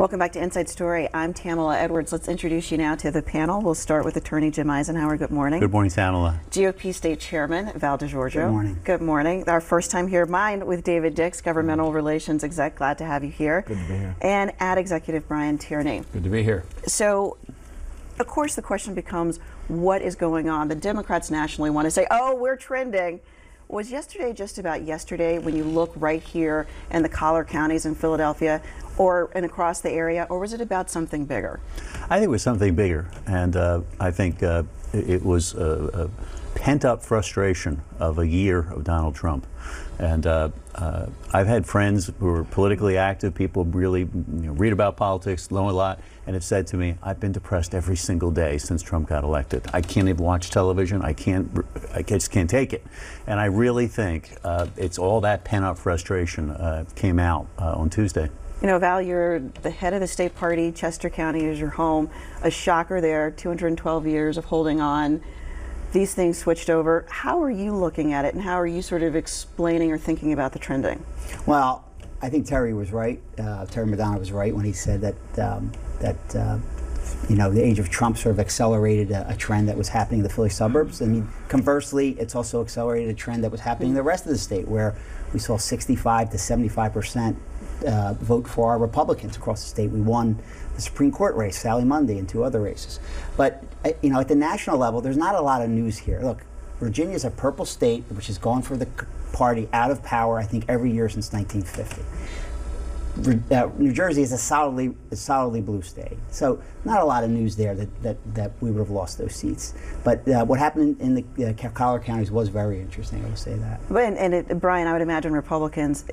Welcome back to Inside Story. I'm Tamala Edwards. Let's introduce you now to the panel. We'll start with Attorney Jim Eisenhower. Good morning. Good morning, Tamala. GOP State Chairman Val DeGiorgio. Good morning. Good morning. Our first time here, mine with David Dix, Governmental Relations Exec. Glad to have you here. Good to be here. And Ad Executive Brian Tierney. Good to be here. So, of course, the question becomes, what is going on? The Democrats nationally want to say, oh, we're trending. Was yesterday just about yesterday when you look right here in the collar counties in Philadelphia and across the area, or was it about something bigger? I think it was something bigger, and I think it was a pent-up frustration of a year of Donald Trump. And I've had friends who are politically active, people really read about politics, know a lot, and have said to me, I've been depressed every single day since Trump got elected. I can't even watch television. I just can't take it. And I really think it's all that pent-up frustration came out on Tuesday. You know, Val, you're the head of the state party. Chester County is your home. A shocker there, 212 years of holding on. These things switched over. How are you looking at it, and how are you sort of explaining or thinking about the trending? Well, I think Terry was right. Terry Madonna was right when he said that the age of Trump sort of accelerated a trend that was happening in the Philly suburbs. I mean, conversely, it's also accelerated a trend that was happening in the rest of the state, where we saw 65 to 75% vote for our Republicans across the state. We won the Supreme Court race, Sally Mundy, and two other races. But at the national level, there's not a lot of news here. Look, Virginia's a purple state, which has gone for the party out of power, I think, every year since 1950. New Jersey is a solidly blue state, so not a lot of news there that we would have lost those seats. But what happened in the collar counties was very interesting. I would say that. Brian, I would imagine Republicans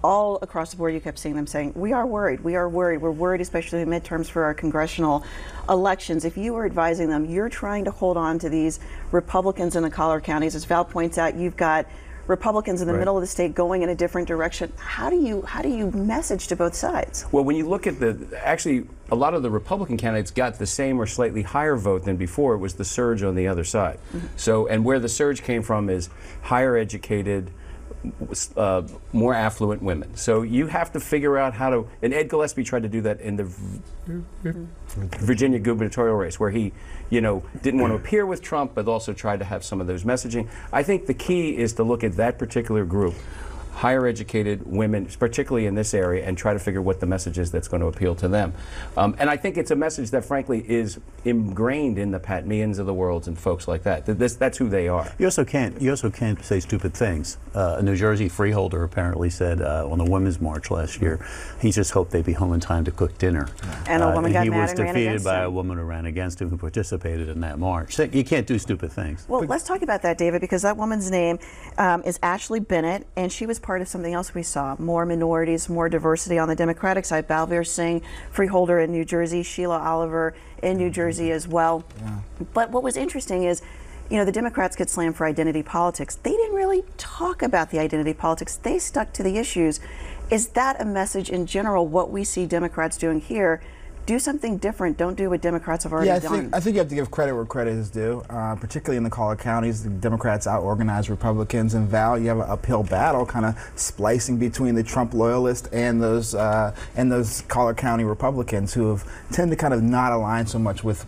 all across the board. You kept seeing them saying, "We are worried. We are worried. We're worried, especially in midterms for our congressional elections." If you were advising them, you're trying to hold on to these Republicans in the collar counties. As Val points out, you've got Republicans in the middle of the state going in a different direction. How do you message to both sides? Well, when you look at actually a lot of the Republican candidates got the same or slightly higher vote than before. It was the surge on the other side. Mm-hmm. So, and where the surge came from is higher educated, more affluent women. So you have to figure out how to, and Ed Gillespie tried to do that in the Virginia gubernatorial race, where he, didn't want to appear with Trump, but also tried to have some of those messaging. I think the key is to look at that particular group, higher educated women, particularly in this area, and try to figure what the message is that's going to appeal to them. And I think it's a message that, frankly, is ingrained in the Pat Meehan's of the world and folks like that. That's who they are. You also can't say stupid things. A New Jersey freeholder apparently said on the Women's March last year, he just hoped they'd be home in time to cook dinner. And a woman got mad and ran against him. He was defeated by a woman who ran against him, who participated in that march. So you can't do stupid things. Well, let's talk about that, David, because that woman's name is Ashley Bennett, and she was part of something else we saw: more minorities, more diversity on the Democratic side. Balvir Singh, freeholder in New Jersey, Sheila Oliver in New Jersey as well. Yeah. But what was interesting is, the Democrats get slammed for identity politics. They didn't really talk about the identity politics. They stuck to the issues. Is that a message in general, what we see Democrats doing here? Do something different. Don't do what Democrats have already done. I think you have to give credit where credit is due, particularly in the collar counties. The Democrats out-organized Republicans. And Val, you have an uphill battle kind of splicing between the Trump loyalists and those collar county Republicans who tend to kind of not align so much with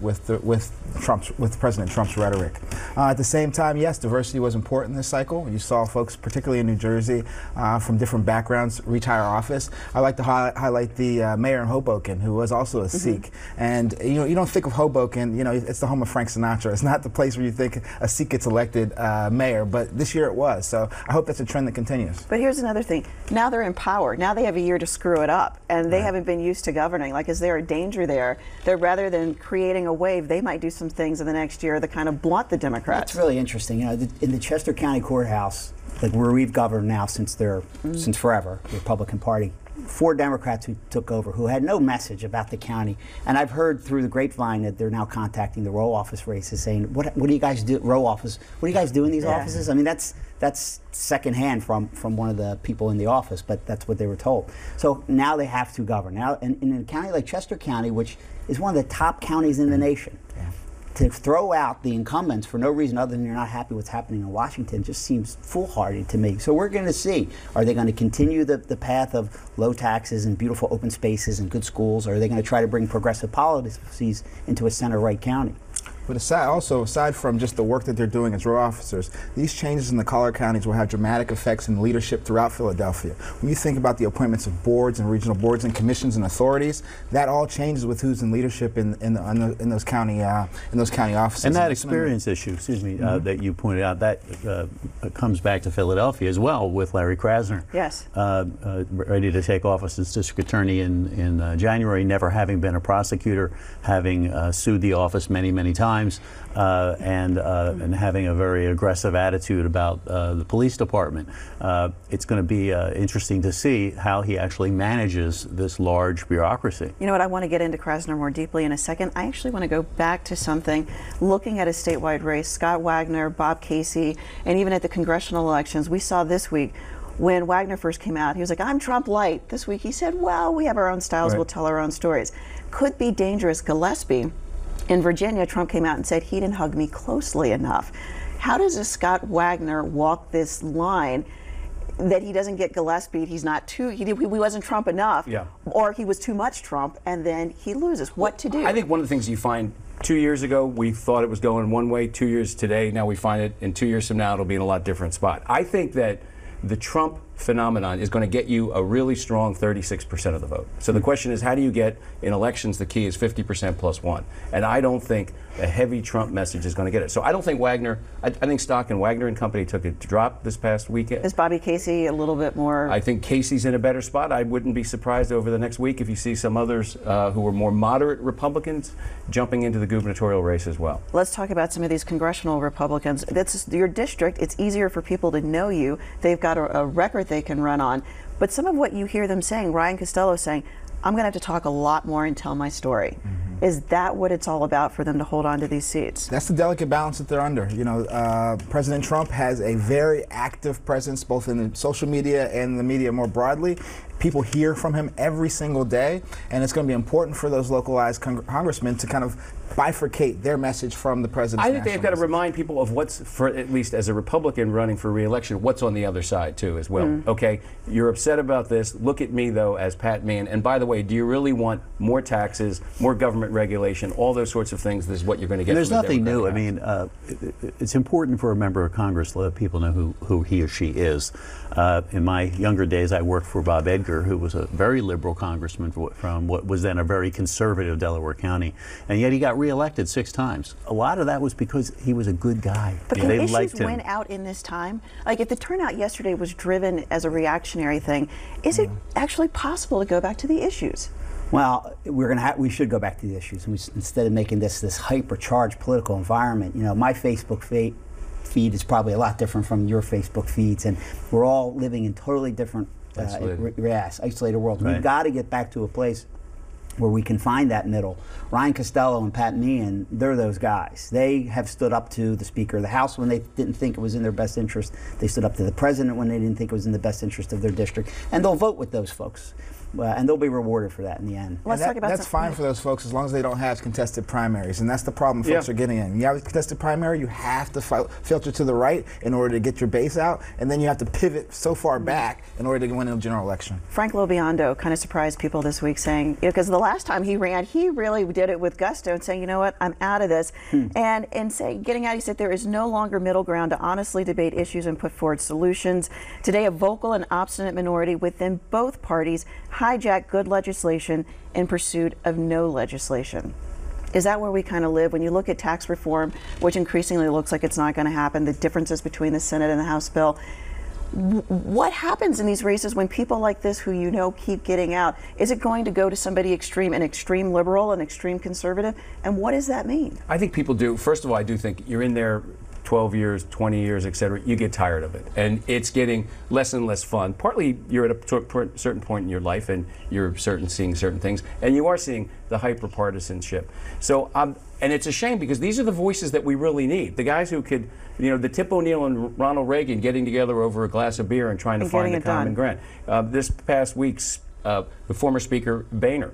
President Trump's rhetoric. At the same time, yes, diversity was important this cycle. You saw folks, particularly in New Jersey, from different backgrounds reach higher office. I like to highlight the mayor in Hoboken, who was also a Sikh. And you don't think of Hoboken, it's the home of Frank Sinatra. It's not the place where you think a Sikh gets elected mayor, but this year it was. So I hope that's a trend that continues. But here's another thing. Now they're in power. Now they have a year to screw it up, and they haven't been used to governing. Like, is there a danger there that rather than creating a wave, they might do some things in the next year that kind of blunt the Democrats? That's really interesting. In the Chester County Courthouse, like where we've governed now since forever, the Republican Party, 4 Democrats who took over who had no message about the county. And I've heard through the grapevine that they're now contacting the row office races saying, what do you guys do, row office? What do you guys do in these offices? I mean, that's secondhand from one of the people in the office, but that's what they were told. So now they have to govern. Now, in a county like Chester County, which is one of the top counties in the nation, to throw out the incumbents for no reason other than you're not happy with what's happening in Washington just seems foolhardy to me. So we're going to see, are they going to continue the path of low taxes and beautiful open spaces and good schools, or are they going to try to bring progressive policies into a center-right county? But aside from just the work that they're doing as row officers, these changes in the collar counties will have dramatic effects in leadership throughout Philadelphia. When you think about the appointments of boards and regional boards and commissions and authorities, that all changes with who's in leadership in those county offices. And that experience issue, that you pointed out, that comes back to Philadelphia as well with Larry Krasner. Yes. Ready to take office as district attorney in January, never having been a prosecutor, having sued the office many times. And having a very aggressive attitude about the police department. It's going to be interesting to see how he actually manages this large bureaucracy. You know what, I want to get into Krasner more deeply in a second. I actually want to go back to something, looking at a statewide race, Scott Wagner, Bob Casey, and even at the congressional elections, we saw this week, when Wagner first came out, he was like, I'm Trump light. This week he said, well, we have our own styles, we'll tell our own stories. Could be dangerous. Gillespie, in Virginia, Trump came out and said he didn't hug me closely enough. How does a Scott Wagner walk this line that he doesn't get Gillespie, he wasn't Trump enough, or he was too much Trump, and then he loses? What to do? I think one of the things you find, 2 years ago, we thought it was going one way, 2 years today, now we find it in 2 years from now, it'll be in a lot different spot. I think that the Trump phenomenon is going to get you a really strong 36% of the vote. So the question is, how do you get, in elections, the key is 50% plus one. And I don't think a heavy Trump message is going to get it. So I don't think Wagner, I think stock in Wagner and company took a drop this past weekend. Is Bobby Casey a little bit more? I think Casey's in a better spot. I wouldn't be surprised over the next week if you see some others who are more moderate Republicans jumping into the gubernatorial race as well. Let's talk about some of these congressional Republicans. That's your district. It's easier for people to know you. They've got a record they can run on. But some of what you hear them saying, Ryan Costello saying, I'm going to have to talk a lot more and tell my story. Is that what it's all about for them to hold on to these seats? That's the delicate balance that they're under. You know, President Trump has a very active presence both in the social media and the media more broadly. People hear from him every single day, and it's going to be important for those localized congressmen to kind of bifurcate their message from the president's. I think they've got to remind people of what's, for at least as a Republican running for re-election, what's on the other side too as well. Okay, you're upset about this. Look at me though as Pat Meehan. And by the way, do you really want more taxes, more government regulation, all those sorts of things? This is what you're going to get. And there's nothing new. I mean, it's important for a member of Congress to let people know who he or she is. In my younger days, I worked for Bob Edgar, who was a very liberal congressman from what was then a very conservative Delaware County, and yet he got reelected 6 times. A lot of that was because he was a good guy. But can issues win out in this time? Like, if the turnout yesterday was driven as a reactionary thing, is it actually possible to go back to the issues? Well, we should go back to the issues, and instead of making this hypercharged political environment. You know, my Facebook feed is probably a lot different from your Facebook feeds, and we're all living in totally different isolated worlds. Right. We've got to get back to a place where we can find that middle. Ryan Costello and Pat Meehan, they're those guys. They have stood up to the Speaker of the House when they didn't think it was in their best interest. They stood up to the President when they didn't think it was in the best interest of their district. And they'll vote with those folks. And they'll be rewarded for that in the end. Let's talk about that's fine for those folks as long as they don't have contested primaries, and that's the problem folks are getting in. You have a contested primary, you have to filter to the right in order to get your base out, and then you have to pivot so far back in order to win a general election. Frank Lobiondo kind of surprised people this week, saying, because the last time he ran, he really did it with gusto and saying, you know what, I'm out of this. And getting out, he said there is no longer middle ground to honestly debate issues and put forward solutions. Today, a vocal and obstinate minority within both parties hijack good legislation in pursuit of no legislation. Is that where we kind of live? When you look at tax reform, which increasingly looks like it's not going to happen, the differences between the Senate and the House bill, what happens in these races when people like this, who you know keep getting out? Is it going to go to somebody extreme, an extreme liberal, an extreme conservative? And what does that mean? I think people do. First of all, I do think you're in there 12 years, 20 years, et cetera, you get tired of it. And it's getting less and less fun. Partly you're at a certain point in your life and you're seeing certain things, and you are seeing the hyper-partisanship. So, and it's a shame because these are the voices that we really need. The guys who could, you know, the Tip O'Neill and Ronald Reagan getting together over a glass of beer and trying to find a common ground. This past week's, the former Speaker Boehner,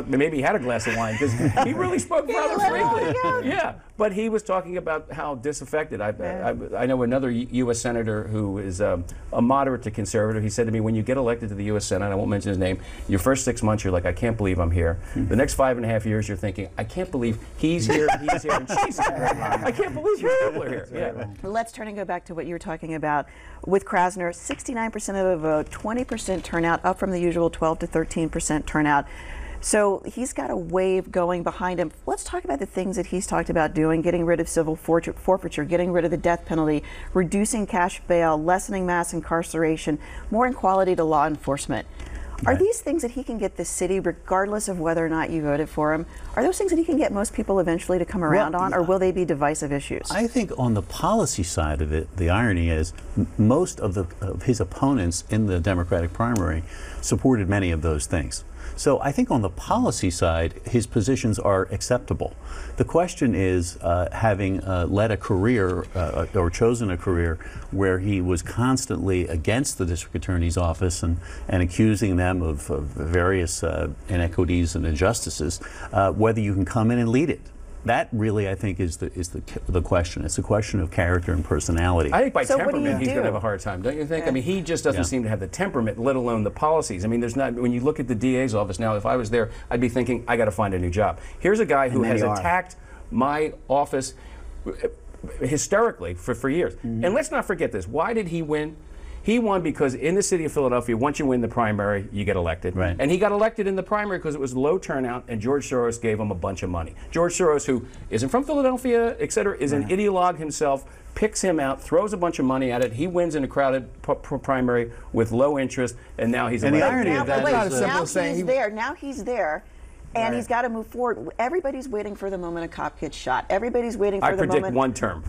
maybe he had a glass of wine because he really spoke rather frankly. Yeah, but he was talking about how disaffected. I know another U.S. senator who is a moderate to conservative. He said to me, when you get elected to the U.S. Senate, I won't mention his name, your first 6 months you're like, I can't believe I'm here. The next 5.5 years you're thinking, I can't believe he's here, and she's here. I can't believe you people are here. Yeah. Let's turn and go back to what you were talking about with Krasner. 69% of the vote, 20% turnout, up from the usual 12 to 13% turnout. So he's got a wave going behind him. Let's talk about the things that he's talked about doing: getting rid of civil forfeiture, getting rid of the death penalty, reducing cash bail, lessening mass incarceration, more equality to law enforcement. Are these things that he can get the city, regardless of whether or not you voted for him, are those things that he can get most people eventually to come around on, or will they be divisive issues? I think on the policy side of it, the irony is most of his opponents in the Democratic primary supported many of those things. So I think on the policy side, his positions are acceptable. The question is, having led a career or chosen a career where he was constantly against the district attorney's office and accusing them of various inequities and injustices, whether you can come in and lead it. That really, I think, is the question. It's a question of character and personality. I think by temperament, he's going to have a hard time, don't you think? I mean, he just doesn't seem to have the temperament, let alone the policies. I mean, there's not. When you look at the DA's office now, if I was there, I'd be thinking, I got to find a new job. Here's a guy who has attacked my office hysterically for years. And let's not forget this. Why did he win? He won because in the city of Philadelphia, once you win the primary, you get elected. Right. And he got elected in the primary because it was low turnout, and George Soros gave him a bunch of money. George Soros, who isn't from Philadelphia, et cetera, is an ideologue himself, picks him out, throws a bunch of money at it. He wins in a crowded primary with low interest, and now he's elected. And the irony of that is now he's there. And he's got to move forward. Everybody's waiting for the moment a cop gets shot. Everybody's waiting for the moment. I predict one term.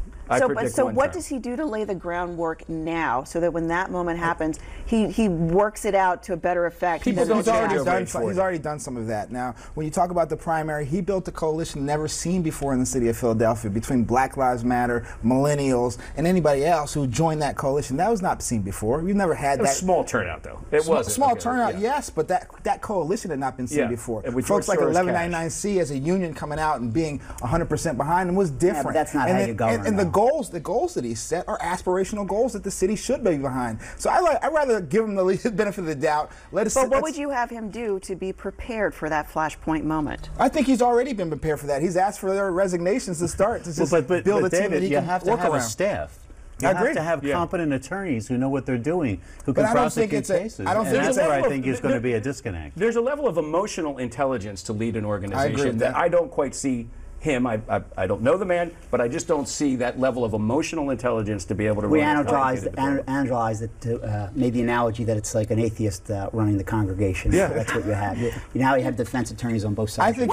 So what does he do to lay the groundwork now so that when that moment happens, he works it out to a better effect? He's already done some of that. Now, when you talk about the primary, he built a coalition never seen before in the city of Philadelphia between Black Lives Matter, millennials, and anybody else who joined that coalition. That was not seen before. We've never had that. Small turnout, though. It was small turnout, yes, but that coalition had not been seen before. Folks like 1199C as a union coming out and being 100% behind them was different. Yeah, but that's not how you govern. And the goals that he set are aspirational goals that the city should be behind. So I'd rather give him the benefit of the doubt. But what would you have him do to be prepared for that flashpoint moment? I think he's already been prepared for that. He's asked for their resignations to start to just build a team that he can work around. A staff. You have to have competent attorneys who know what they're doing, who can prosecute cases. That's where I think is going to be a disconnect. There's a level of emotional intelligence to lead an organization that I don't quite see him. I don't know the man, but I just don't see that level of emotional intelligence to be able to. We analyzed it, made the analogy that it's like an atheist running the congregation. Yeah, that's what you have. Now you have defense attorneys on both sides. I think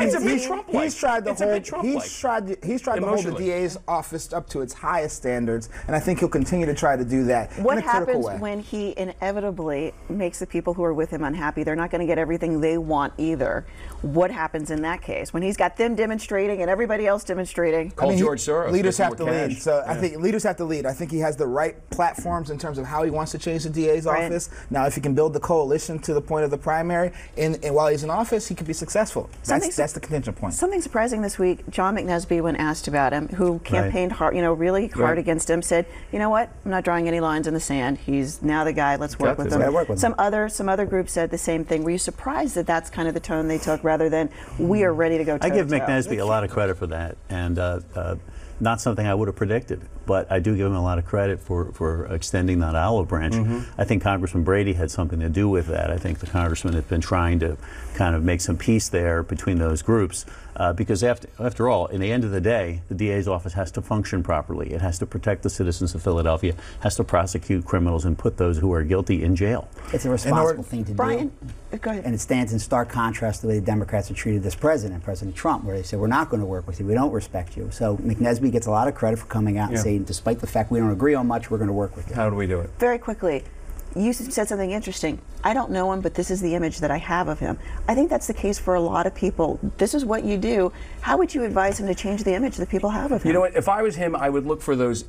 he's tried to hold the DA's office up to its highest standards, and I think he'll continue to try to do that. What in a critical happens way. when he inevitably makes the people who are with him unhappy? They're not going to get everything they want either. What happens in that case when he's got them demonstrating and everybody else demonstrating? George Soros. Leaders have to lead. So I think leaders have to lead. I think he has the right platforms in terms of how he wants to change the DA's office. Now, if he can build the coalition to the point of the primary, and while he's in office, he could be successful. That's the contention point. Something surprising this week, John McNesby, when asked about him, who campaigned hard, really hard against him, said, "You know what? I'm not drawing any lines in the sand. He's now the guy. Let's work with him." Some other groups said the same thing. Were you surprised that that's kind of the tone they took, rather than we are ready to go toe-to-toe? I give McNesby a lot of credit for that, and not something I would have predicted, but I do give him a lot of credit for extending that olive branch. I think Congressman Brady had something to do with that. I think the congressman had been trying to kind of make some peace there between those groups, because after all, in the end of the day, the DA's office has to function properly. It has to protect the citizens of Philadelphia, has to prosecute criminals and put those who are guilty in jail. It's a responsible thing to Brian, do. go ahead. And it stands in stark contrast to the way the Democrats have treated this president, President Trump, where they said, we're not going to work with you, we don't respect you. So McNesby gets a lot of credit for coming out and saying, despite the fact we don't agree on much, we're going to work with you. How do we do it? Very quickly, you said something interesting. I don't know him, but this is the image that I have of him. I think that's the case for a lot of people. This is what you do. How would you advise him to change the image that people have of him? You know what? If I was him, I would look for those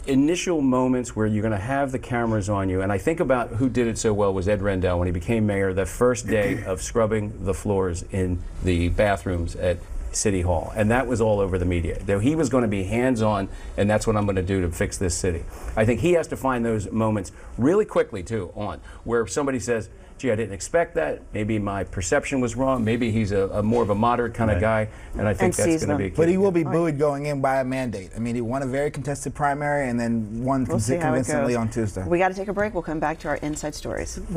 initial moments where you're going to have the cameras on you, and I think about who did it so well was Ed Rendell when he became mayor, the first day of scrubbing the floors in the bathrooms at City Hall, and that was all over the media. He was going to be hands-on, and that's what I'm going to do to fix this city. I think he has to find those moments really quickly too, where somebody says, gee, I didn't expect that, maybe my perception was wrong, maybe he's a more of a moderate kind of guy, and I think that's going to be a key. But he will be buoyed going in by a mandate. I mean, he won a very contested primary and then won convincingly on Tuesday. We got to take a break. We'll come back to our Inside Stories.